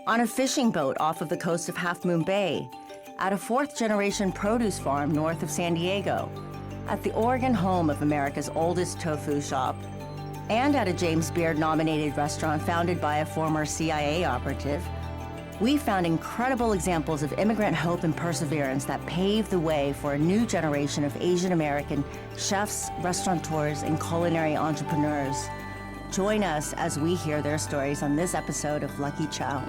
on a fishing boat off of the coast of Half Moon Bay, at a fourth-generation produce farm north of San Diego, at the Oregon home of America's oldest tofu shop, and at a James Beard-nominated restaurant founded by a former CIA operative, we found incredible examples of immigrant hope and perseverance that paved the way for a new generation of Asian American chefs, restaurateurs, and culinary entrepreneurs. Join us as we hear their stories on this episode of Lucky Chow.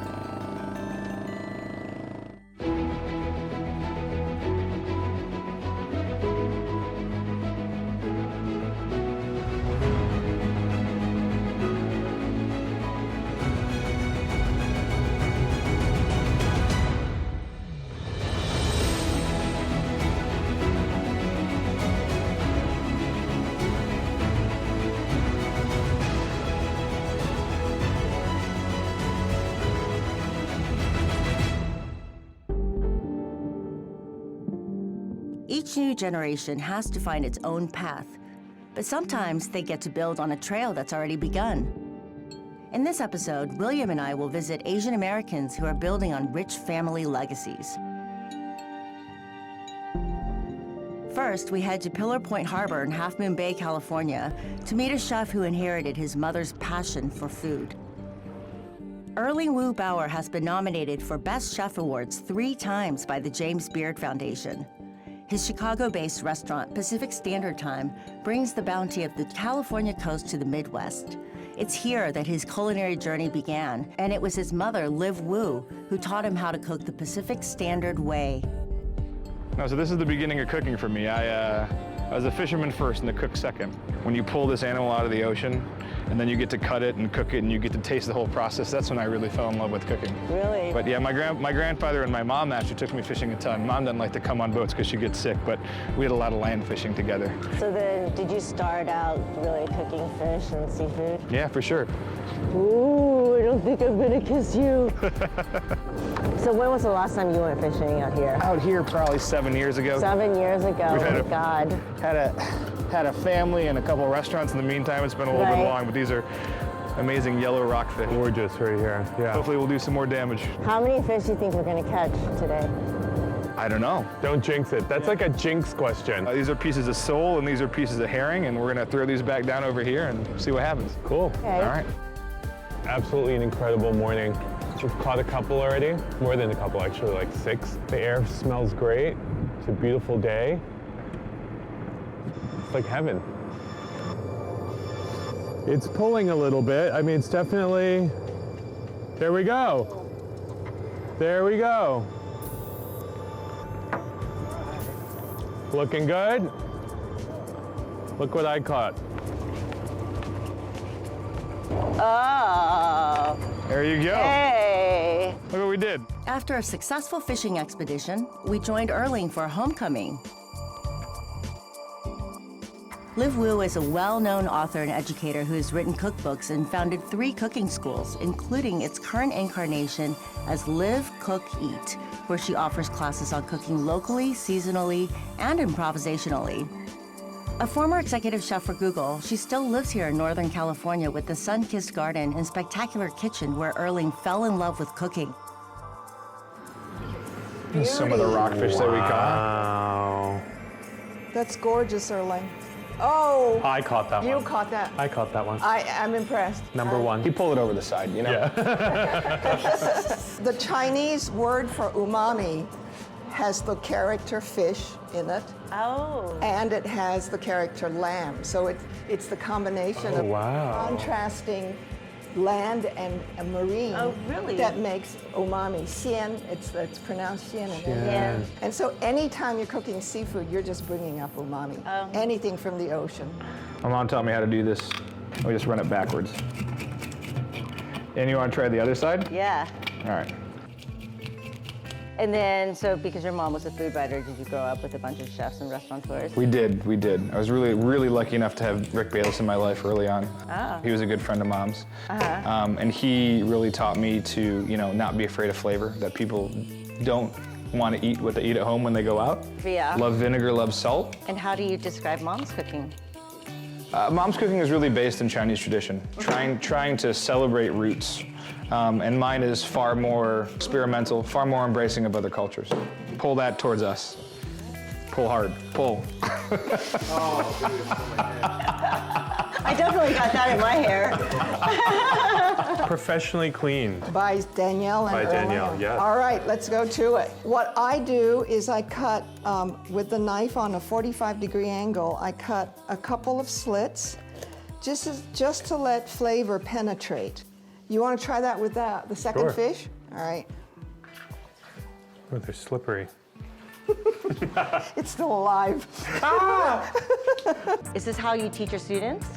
Each new generation has to find its own path, but sometimes they get to build on a trail that's already begun. In this episode, William and I will visit Asian Americans who are building on rich family legacies. First, we head to Pillar Point Harbor in Half Moon Bay, California, to meet a chef who inherited his mother's passion for food. Erling Wu Bauer has been nominated for Best Chef Awards 3 times by the James Beard Foundation. His Chicago-based restaurant, Pacific Standard Time, brings the bounty of the California coast to the Midwest. It's here that his culinary journey began, and it was his mother, Liv Wu, who taught him how to cook the Pacific Standard way. No, so this is the beginning of cooking for me. I was a fisherman first and a cook second. When you pull this animal out of the ocean, and then you get to cut it and cook it, and you get to taste the whole process, that's when I really fell in love with cooking. Really? But yeah, my grandfather and my mom actually took me fishing a ton. Mom doesn't like to come on boats because she gets sick, but we had a lot of land fishing together. So then, did you start out really cooking fish and seafood? Yeah, for sure. Ooh, I don't think I'm gonna kiss you. So when was the last time you went fishing out here? Out here probably 7 years ago. 7 years ago, We've had oh my God. Had a family and a couple of restaurants in the meantime. It's been a little bit long, but these are amazing yellow rockfish. Gorgeous right here, yeah. Hopefully we'll do some more damage. How many fish do you think we're gonna catch today? I don't know. Don't jinx it. That's like a jinx question. These are pieces of sole and these are pieces of herring, and we're gonna throw these back down over here and see what happens. Cool. Okay. All right. Absolutely an incredible morning. We've caught a couple already, more than a couple actually, like 6. The air smells great. It's a beautiful day. It's like heaven. It's pulling a little bit. I mean, it's definitely, there we go. There we go. Looking good. Look what I caught. Oh. There you go. Hey. Look what we did. After a successful fishing expedition, we joined Erling for homecoming. Liv Wu is a well-known author and educator who has written cookbooks and founded 3 cooking schools, including its current incarnation as Live, Cook, Eat, where she offers classes on cooking locally, seasonally, and improvisationally. A former executive chef for Google, she still lives here in Northern California with the sun-kissed garden and spectacular kitchen where Erling fell in love with cooking. Here's some of the rockfish that we caught. Wow. That's gorgeous, Erling. Oh, I caught that one. you caught that. I caught that one. I'm impressed. Number 1. He pulled it over the side, you know? Yeah. The Chinese word for umami has the character fish in it, Oh. and it has the character lamb. So it's the combination of wow. contrasting land and marine Oh, really? that makes umami. Xian, it's pronounced xian. Yeah. And so anytime you're cooking seafood, you're just bringing up umami. Oh. Anything from the ocean. My mom taught me how to do this. We just run it backwards. And you want to try the other side? Yeah. All right. And then, so because your mom was a food writer, did you grow up with a bunch of chefs and restaurateurs? We did. I was really lucky enough to have Rick Bayless in my life early on. Oh. He was a good friend of Mom's. And he really taught me to, not be afraid of flavor, that people don't want to eat what they eat at home when they go out. Yeah. Love vinegar, love salt. And how do you describe mom's cooking? Mom's cooking is really based in Chinese tradition, trying to celebrate roots. And mine is far more experimental, far more embracing of other cultures. Pull that towards us. Pull hard, pull. I definitely got that in my hair. Professionally cleaned. By Danielle and By Erling. Danielle, yes. All right, let's go to it. What I do is I cut with the knife on a 45-degree angle. I cut a couple of slits, just to let flavor penetrate. You want to try that with the second Sure. fish? All right. Oh, they're slippery. It's still alive. Is this how you teach your students?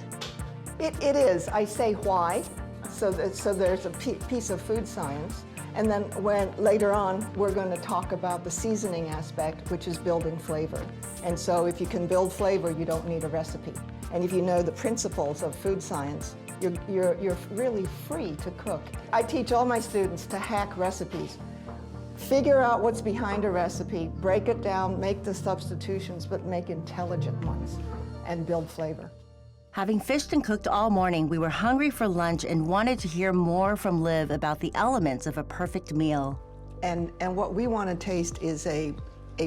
It is. I say why, so there's a piece of food science, and then later on we're going to talk about the seasoning aspect, which is building flavor. And so if you can build flavor, you don't need a recipe. And if you know the principles of food science, you're really free to cook. I teach all my students to hack recipes. Figure out what's behind a recipe, break it down, make the substitutions, but make intelligent ones, and build flavor. Having fished and cooked all morning, we were hungry for lunch and wanted to hear more from Liv about the elements of a perfect meal. And what we want to taste is a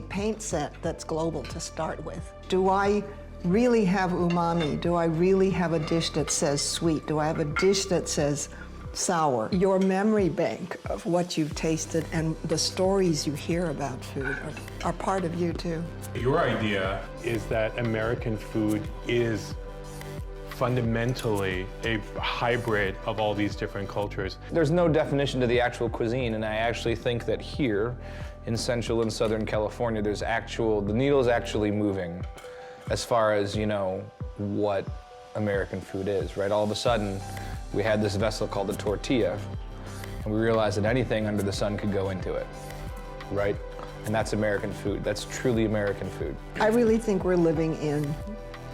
paint set that's global to start with. Do I really have umami? Do I really have a dish that says sweet? Do I have a dish that says sour? Your memory bank of what you've tasted and the stories you hear about food are part of you too. Your idea is that American food is fundamentally a hybrid of all these different cultures. There's no definition to the actual cuisine, and I actually think that here in Central and Southern California, the needle is actually moving as far as, what American food is, right? All of a sudden, we had this vessel called the tortilla, and we realized that anything under the sun could go into it, right? And that's American food. That's truly American food. I really think we're living in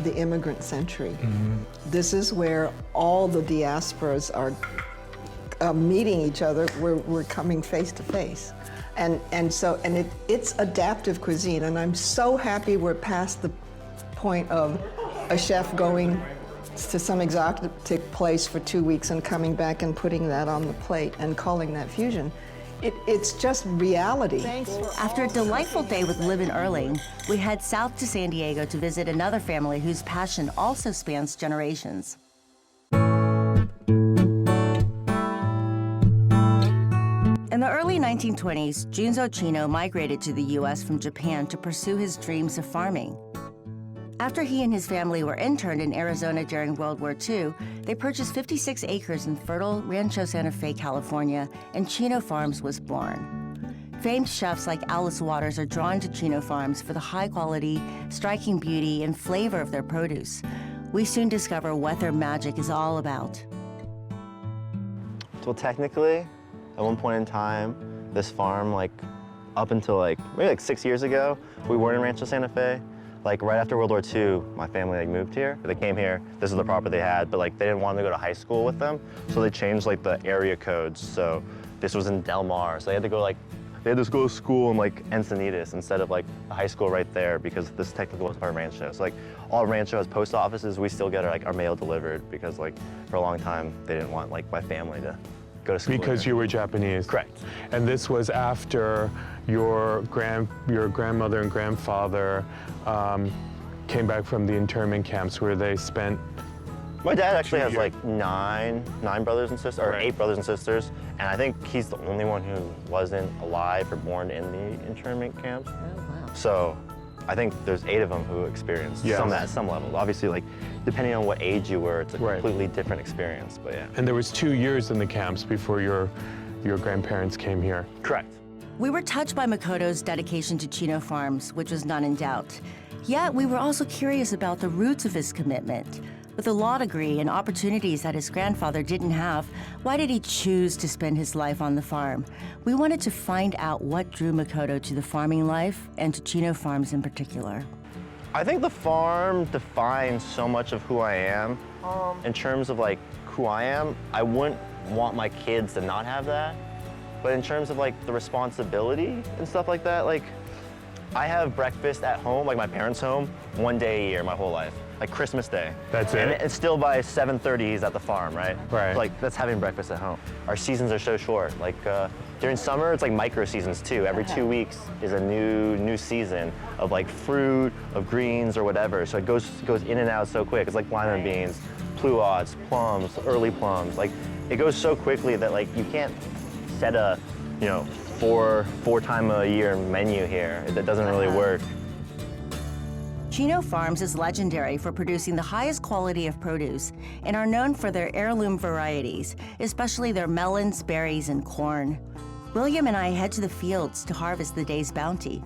the immigrant century. Mm-hmm. This is where all the diasporas are meeting each other. We're coming face to face. And it's adaptive cuisine, and I'm so happy we're past the point of a chef going to some exotic place for 2 weeks and coming back and putting that on the plate and calling that fusion. It's just reality. After a delightful day with Liv and Erling, we head south to San Diego to visit another family whose passion also spans generations. In the early 1920s, Junzo Chino migrated to the U.S. from Japan to pursue his dreams of farming. After he and his family were interned in Arizona during World War II, they purchased 56 acres in fertile Rancho Santa Fe, California, and Chino Farms was born. Famed chefs like Alice Waters are drawn to Chino Farms for the high quality, striking beauty, and flavor of their produce. We soon discover what their magic is all about. Well, technically, at one point in time, this farm, up until maybe 6 years ago, we weren't in Rancho Santa Fe. Right after World War II, my family moved here. They came here, this is the property they had, but they didn't want them to go to high school with them, so they changed the area codes. So this was in Del Mar, so they had to go to school in Encinitas instead of the high school right there, because this technically was part of Rancho. So all Rancho has post offices, we still get our mail delivered, because for a long time they didn't want my family to go to school. Because you were Japanese. Correct. And this was after your grandmother and grandfather came back from the internment camps where they spent. My dad actually has 2 years. nine brothers and sisters, or Right. 8 brothers and sisters, and I think he's the only one who wasn't alive or born in the internment camps. Oh, wow. So I think there's 8 of them who experienced Yes. some at some level. Obviously, depending on what age you were, it's a Right. completely different experience, but yeah. And there was 2 years in the camps before your grandparents came here. Correct. We were touched by Makoto's dedication to Chino Farms, which was none in doubt. Yet we were also curious about the roots of his commitment. With a law degree and opportunities that his grandfather didn't have, why did he choose to spend his life on the farm? We wanted to find out what drew Makoto to the farming life and to Chino Farms in particular. I think the farm defines so much of who I am. In terms of who I am, I wouldn't want my kids to not have that. But in terms of the responsibility and stuff like that, I have breakfast at home, like my parents' home, one day a year my whole life. Like Christmas Day. That's it? And it's still by 7:30 he's at the farm, right? Right. Like that's having breakfast at home. Our seasons are so short. Like during summer, it's like micro seasons too. Every 2 weeks is a new season of like fruit, of greens or whatever. So it goes in and out so quick. It's like lima beans, pluots, plums, early plums. Like it goes so quickly that like you can't set a, you know, four time a year menu here. That doesn't really work. Chino Farms is legendary for producing the highest quality of produce and are known for their heirloom varieties, especially their melons, berries, and corn. William and I head to the fields to harvest the day's bounty.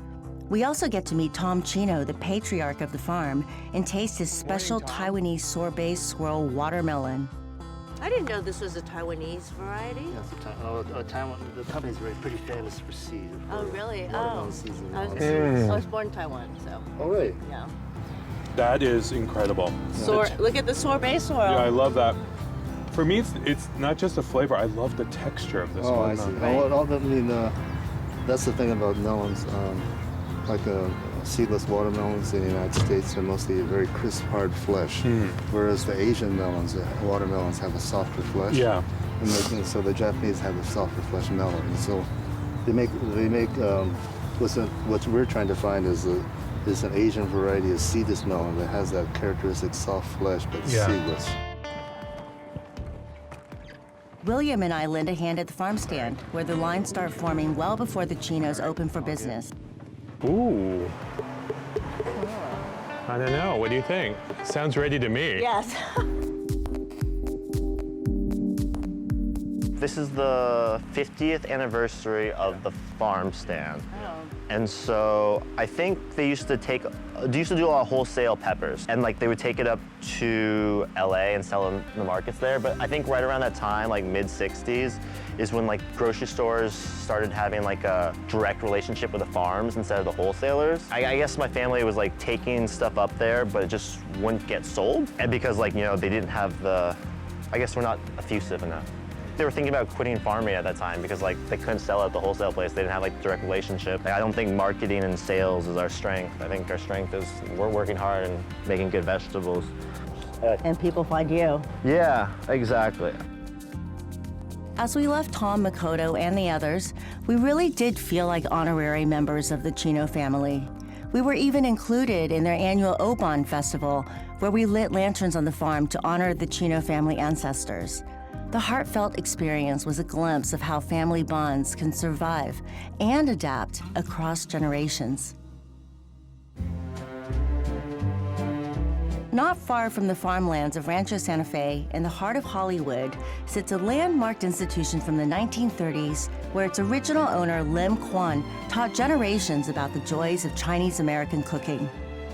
We also get to meet Tom Chino, the patriarch of the farm, and taste his special Taiwanese sorbet swirl watermelon. I didn't know this was a Taiwanese variety. Yes, Taiwan, the company is pretty famous for seed. Oh, really? Watermelon season. I was born in Taiwan, so. Oh, really? Yeah. That is incredible. Look at the sorbet swirl. Yeah, I love that. For me, it's not just the flavor. I love the texture of this Oh, one. I see. Right. That's the thing about melons. Like seedless watermelons in the United States are mostly very crisp, hard flesh, whereas the Asian melons, watermelons, have a softer flesh. Yeah. And so the Japanese have a softer flesh melon. And so they make what we're trying to find is an Asian variety of seedless melon that has that characteristic soft flesh but seedless. William and I lend a hand at the farm stand, where the lines start forming well before the Chinos open for business. Ooh. I don't know. What do you think? Sounds ready to me. Yes. This is the 50th anniversary of the farm stand. Oh. And so I think they used to do a lot of wholesale peppers, and like they would take it up to LA and sell in the markets there. But I think right around that time, like mid 60s, is when like grocery stores started having like a direct relationship with the farms instead of the wholesalers. I guess my family was like taking stuff up there, but it just wouldn't get sold. And because like, you know, they didn't have I guess we're not effusive enough. They were thinking about quitting farming at that time because like they couldn't sell at the wholesale place. They didn't have like direct relationship. Like, I don't think marketing and sales is our strength. I think our strength is we're working hard and making good vegetables. And people find you. Yeah, exactly. As we left Tom, Makoto, and the others, we really did feel like honorary members of the Chino family. We were even included in their annual Oban festival, where we lit lanterns on the farm to honor the Chino family ancestors. The heartfelt experience was a glimpse of how family bonds can survive and adapt across generations. Not far from the farmlands of Rancho Santa Fe, in the heart of Hollywood, sits a landmarked institution from the 1930s where its original owner, Lim Kwan, taught generations about the joys of Chinese-American cooking.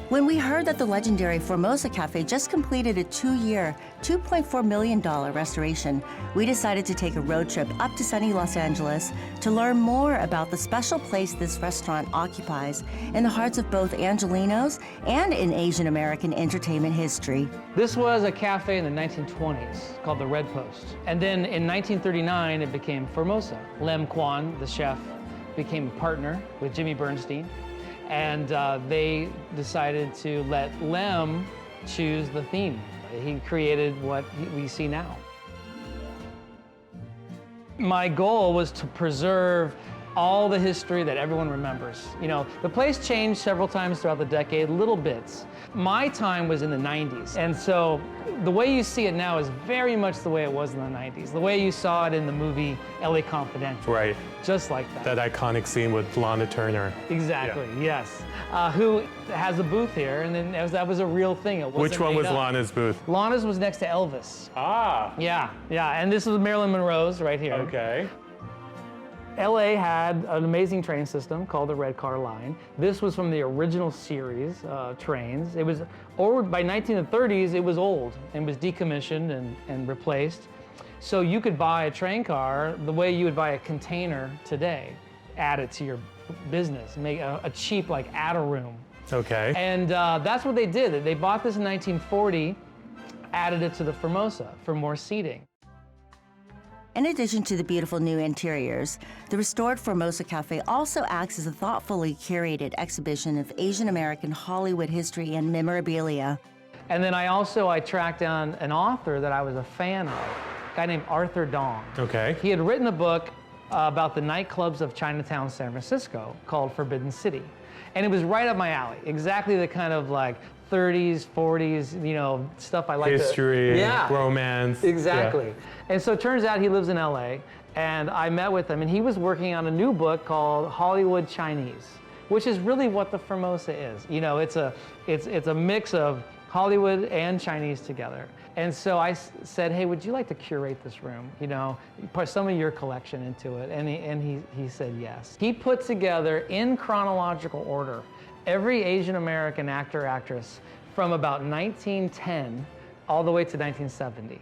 When we heard that the legendary Formosa Cafe just completed a 2-year, $2.4 million restoration, we decided to take a road trip up to sunny Los Angeles to learn more about the special place this restaurant occupies in the hearts of both Angelenos and in Asian American entertainment history. This was a cafe in the 1920s called the Red Post. And then in 1939, it became Formosa. Lem Kwan, the chef, became a partner with Jimmy Bernstein. And they decided to let Lem choose the theme. He created what we see now. My goal was to preserve all the history that everyone remembers. You know, the place changed several times throughout the decade, little bits. My time was in the 90s, and so the way you see it now is very much the way it was in the 90s, the way you saw it in the movie LA Confidential. Right. Just like that. That iconic scene with Lana Turner. Exactly, yes. Who has a booth here, and then that was a real thing. It wasn't Which one made was up. Lana's booth? Lana's was next to Elvis. Ah. Yeah, and this was Marilyn Monroe's right here. Okay. LA had an amazing train system called the Red Car Line. This was from the original series trains. It was, or by 1930s, it was old and was decommissioned and replaced. So you could buy a train car the way you would buy a container today, add it to your business, make a cheap like add a room. Okay. And that's what they did. They bought this in 1940, added it to the Formosa for more seating. In addition to the beautiful new interiors, the restored Formosa Cafe also acts as a thoughtfully curated exhibition of Asian American Hollywood history and memorabilia. And then I tracked down an author that I was a fan of, a guy named Arthur Dong. Okay. He had written a book about the nightclubs of Chinatown, San Francisco, called Forbidden City. And it was right up my alley, exactly the kind of like 30s, 40s, you know, stuff I like. History, romance. Exactly. Yeah. And so it turns out he lives in LA, and I met with him, and he was working on a new book called Hollywood Chinese, which is really what the Formosa is. You know, it's a mix of Hollywood and Chinese together. And so I said, hey, would you like to curate this room? You know, put some of your collection into it. And he said yes. He put together, in chronological order, every Asian American actor, actress from about 1910 all the way to 1970.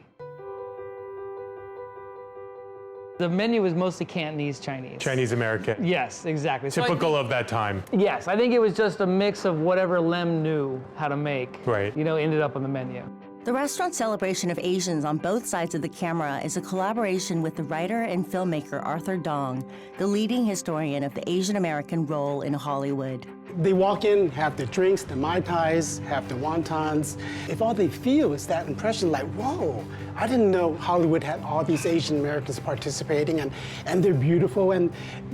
The menu was mostly Cantonese Chinese. Chinese American. Yes, exactly. Typical of that time. Yes, I think it was just a mix of whatever Lem knew how to make, Right. you know, ended up on the menu. The restaurant celebration of Asians on both sides of the camera is a collaboration with the writer and filmmaker Arthur Dong, the leading historian of the Asian American role in Hollywood. They walk in, have the drinks, the Mai Tais, have the wontons. If all they feel is that impression like, whoa, I didn't know Hollywood had all these Asian Americans participating, and they're beautiful and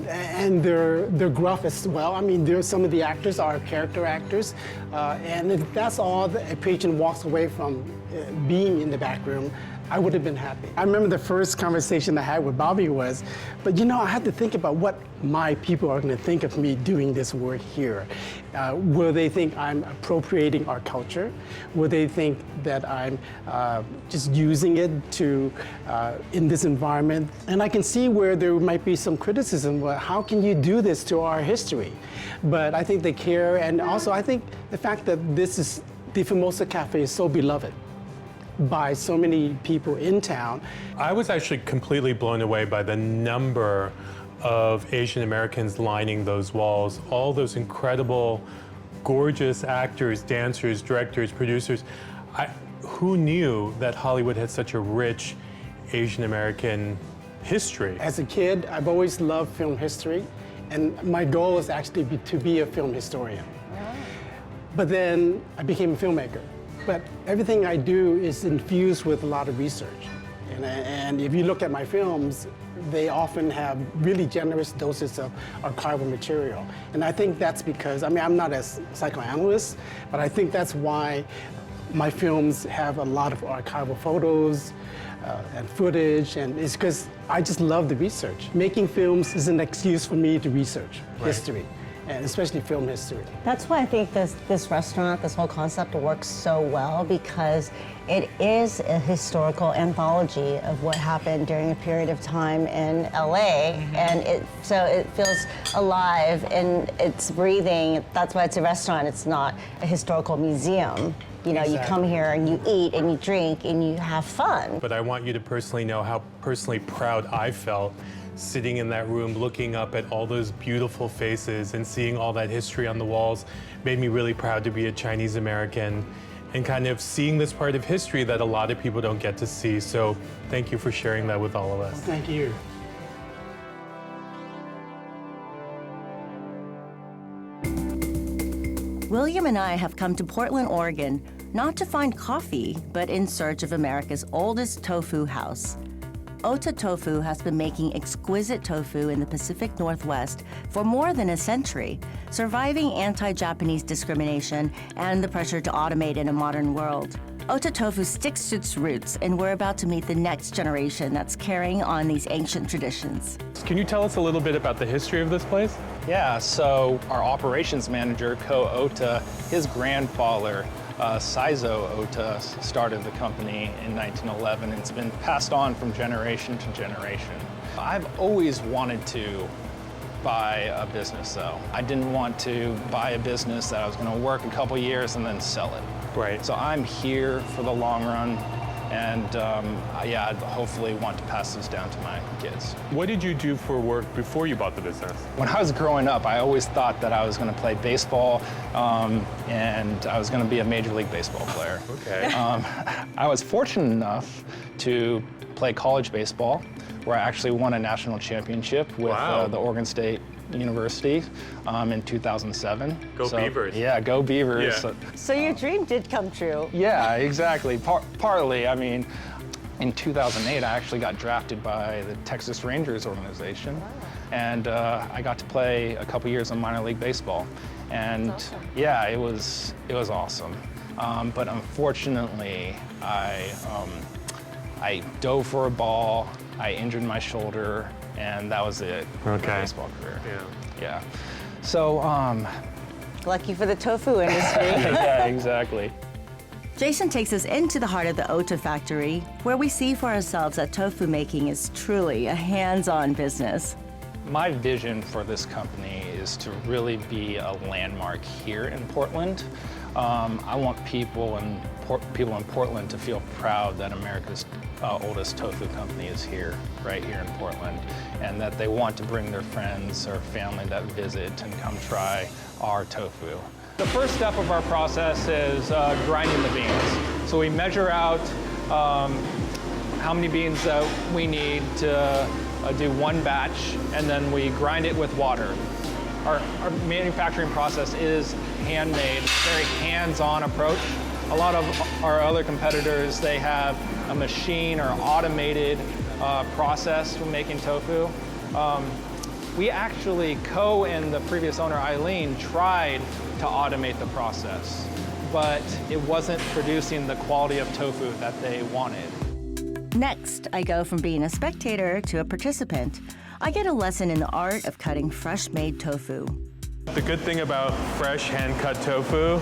they're gruff as well. I mean, some of the actors are character actors, and if that's all a patron walks away from being in the back room, I would have been happy. I remember the first conversation I had with Bobby was, but you know, I had to think about what my people are going to think of me doing this work here. Will they think I'm appropriating our culture? Will they think that I'm just using it to, in this environment? And I can see where there might be some criticism. Well, how can you do this to our history? But I think they care, and also I think the fact that the Formosa Cafe is so beloved by so many people in town. I was actually completely blown away by the number of Asian Americans lining those walls, all those incredible, gorgeous actors, dancers, directors, producers. Who knew that Hollywood had such a rich Asian American history? As a kid, I've always loved film history, and my goal is actually to be a film historian. But then I became a filmmaker. But everything I do is infused with a lot of research. And if you look at my films, they often have really generous doses of archival material. And I think that's because, I mean, I'm not a psychoanalyst, but I think that's why my films have a lot of archival photos and footage, and it's because I just love the research. Making films is an excuse for me to research history, and especially film history. That's why I think this restaurant, this whole concept works so well, because it is a historical anthology of what happened during a period of time in LA, and so it feels alive and it's breathing. That's why it's a restaurant. It's not a historical museum. You know, you come here and you eat and you drink and you have fun. But I want you to personally know how personally proud I felt sitting in that room, looking up at all those beautiful faces and seeing all that history on the walls. Made me really proud to be a Chinese American and kind of seeing this part of history that a lot of people don't get to see. So thank you for sharing that with all of us. Thank you. William and I have come to Portland, Oregon, not to find coffee, but in search of America's oldest tofu house. Ota Tofu has been making exquisite tofu in the Pacific Northwest for more than a century, surviving anti-Japanese discrimination and the pressure to automate in a modern world. Ota Tofu sticks to its roots, and we're about to meet the next generation that's carrying on these ancient traditions. Can you tell us a little bit about the history of this place? Yeah, so our operations manager, Ko Ota, his grandfather, Saizo Ota, started the company in 1911, and it's been passed on from generation to generation. I've always wanted to buy a business, though. I didn't want to buy a business that I was going to work a couple years and then sell it. Right. So I'm here for the long run, and yeah, I'd hopefully want to pass this down to my kids. What did you do for work before you bought the business? When I was growing up, I always thought that I was going to play baseball, and I was going to be a Major League Baseball player. Okay. I was fortunate enough to play college baseball, where I actually won a national championship with Wow. the Oregon State University in 2007. Go Beavers. Yeah, go Beavers. Yeah. So your dream did come true. Yeah, exactly. Partly, I mean, in 2008, I actually got drafted by the Texas Rangers organization, and I got to play a couple years of minor league baseball, and yeah, it was awesome. But unfortunately, I dove for a ball, I injured my shoulder, and that was it for my baseball career. Yeah. So, Lucky for the tofu industry. yeah, exactly. Jason takes us into the heart of the Ota factory, where we see for ourselves that tofu making is truly a hands-on business. My vision for this company is to really be a landmark here in Portland. I want people in Portland to feel proud that America's oldest tofu company is here, right here in Portland, and that they want to bring their friends or family that visit and come try our tofu. The first step of our process is grinding the beans. So we measure out how many beans we need to do one batch, and then we grind it with water. Our manufacturing process is handmade, very hands-on approach. A lot of our other competitors, they have a machine or automated process for making tofu. We actually, Co and the previous owner, Eileen, tried to automate the process, but it wasn't producing the quality of tofu that they wanted. Next, I go from being a spectator to a participant. I get a lesson in the art of cutting fresh-made tofu. The good thing about fresh hand-cut tofu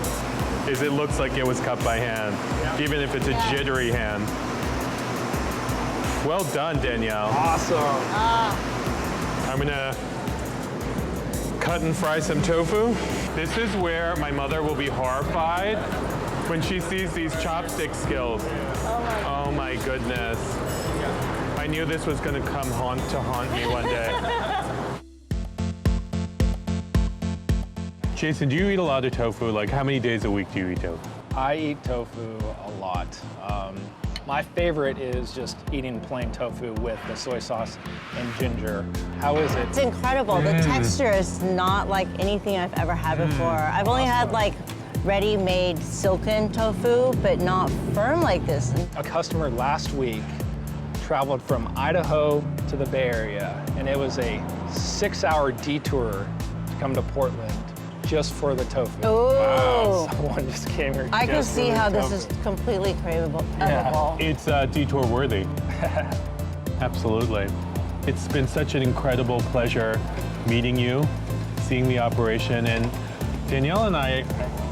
is it looks like it was cut by hand, even if it's a jittery hand. Well done, Danielle. Awesome. I'm gonna cut and fry some tofu. This is where my mother will be horrified when she sees these chopstick skills. Oh my goodness. I knew this was gonna come to haunt me one day. Jason, do you eat a lot of tofu? Like, how many days a week do you eat tofu? I eat tofu a lot. My favorite is just eating plain tofu with the soy sauce and ginger. How is it? It's incredible. The texture is not like anything I've ever had before. I've only had like ready-made silken tofu, but not firm like this. A customer last week traveled from Idaho to the Bay Area, and it was a 6-hour detour to come to Portland just for the tofu. Ooh. Wow, someone just came here. I can just see for the how tofu. this is completely craveable. Yeah. It's detour worthy. Absolutely. It's been such an incredible pleasure meeting you, seeing the operation, and Danielle and I,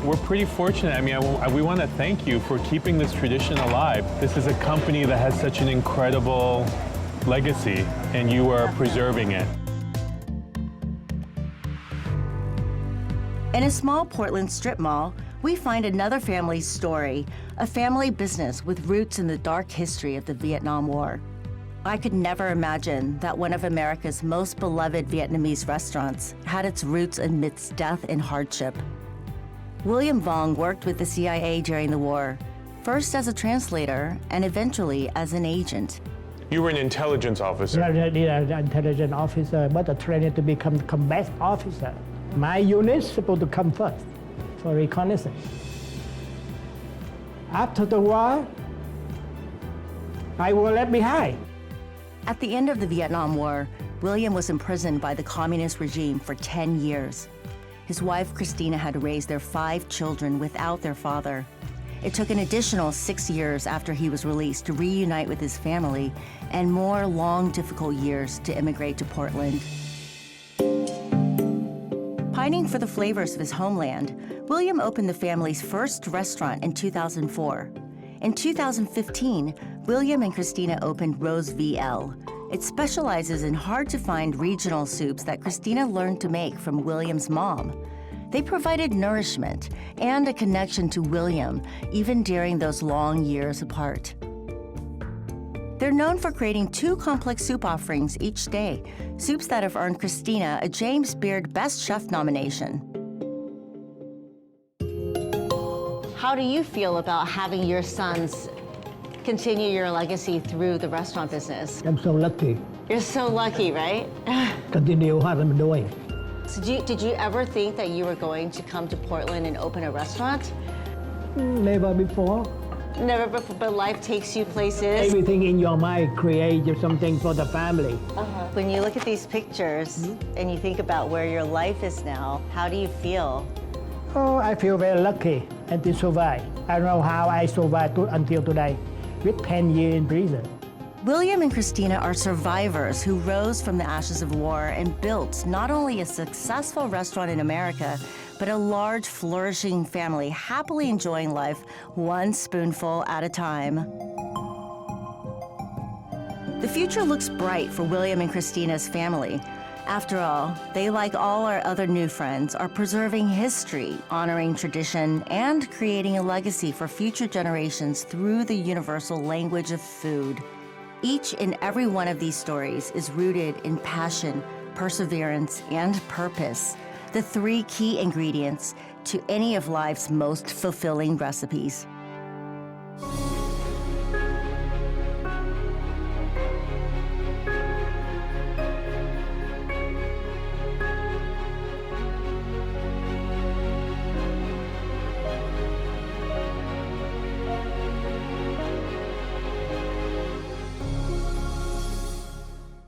we're pretty fortunate. I mean, we want to thank you for keeping this tradition alive. This is a company that has such an incredible legacy, and you are preserving it. In a small Portland strip mall, we find another family's story, a family business with roots in the dark history of the Vietnam War. I could never imagine that one of America's most beloved Vietnamese restaurants had its roots amidst death and hardship. William Vuong worked with the CIA during the war, first as a translator and eventually as an agent. You were an intelligence officer. An intelligence officer, but trained to become combat officer. My unit's supposed to come first for reconnaissance. After the war, I was left behind. At the end of the Vietnam War, William was imprisoned by the communist regime for 10 years. His wife, Christina, had raised their 5 children without their father. It took an additional 6 years after he was released to reunite with his family, and more long, difficult years to immigrate to Portland. Pining for the flavors of his homeland, William opened the family's first restaurant in 2004. In 2015, William and Christina opened Rose VL. It specializes in hard-to-find regional soups that Christina learned to make from William's mom. They provided nourishment and a connection to William, even during those long years apart. They're known for creating 2 complex soup offerings each day, soups that have earned Christina a James Beard Best Chef nomination. How do you feel about having your sons continue your legacy through the restaurant business? I'm so lucky You're so lucky, right? Continue what I'm doing. So did you ever think that you were going to come to Portland and open a restaurant? Never before. Never before, but life takes you places. Everything in your mind create something for the family. When you look at these pictures and you think about where your life is now, how do you feel? Oh, I feel very lucky and to survive. I don't know how I survived until today with 10 years in prison. William and Christina are survivors who rose from the ashes of war and built not only a successful restaurant in America, but a large, flourishing family happily enjoying life one spoonful at a time. The future looks bright for William and Christina's family. After all, they, like all our other new friends, are preserving history, honoring tradition, and creating a legacy for future generations through the universal language of food. Each and every one of these stories is rooted in passion, perseverance, and purpose, the three key ingredients to any of life's most fulfilling recipes.